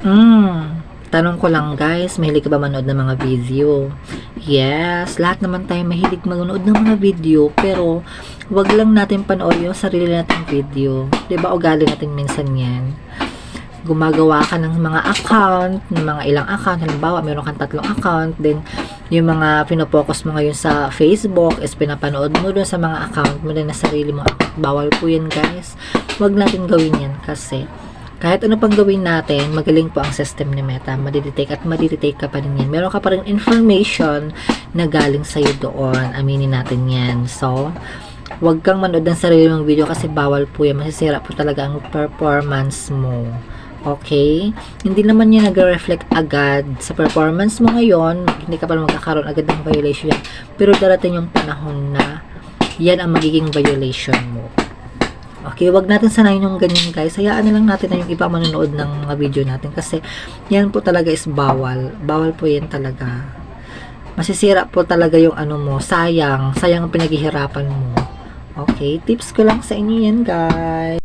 Tanong ko lang guys, mahilig ka ba manood ng mga video? Yes, lahat naman tayo mahilig manood ng mga video, pero wag lang natin panoorin yung sarili nating video. 'Di ba ugali natin minsan 'yan. Gumagawa ka ng mga account, ng mga ilang account, halimbawa meron kang 3 account, then yung mga pinopokus mo ngayon sa Facebook is pinapanood mo doon sa mga account mo na sarili mo account. Bawal po yan guys. Wag natin gawin yan kasi kahit ano pang gawin natin, magaling po ang system ni Meta. Madidetect at madidetect ka pa rin yan. Meron ka pa rin information na galing sa'yo doon. Aminin natin yan. So, wag kang manood ng sarili mong video kasi bawal po yan. Masisira po talaga ang performance mo. Okay? Hindi naman yan nag-reflect agad sa performance mo ngayon. Hindi ka pa magkakaroon agad ng violation. Pero darating yung panahon na yan ang magiging violation mo. Okay, wag natin sanayin yung ganyan guys. Hayaan na lang natin na yung iba manonood ng mga video natin kasi yan po talaga is bawal. Bawal po yan talaga. Masisira po talaga yung ano mo. Sayang. Sayang ang pinaghihirapan mo. Okay, tips ko lang sa inyo yan guys.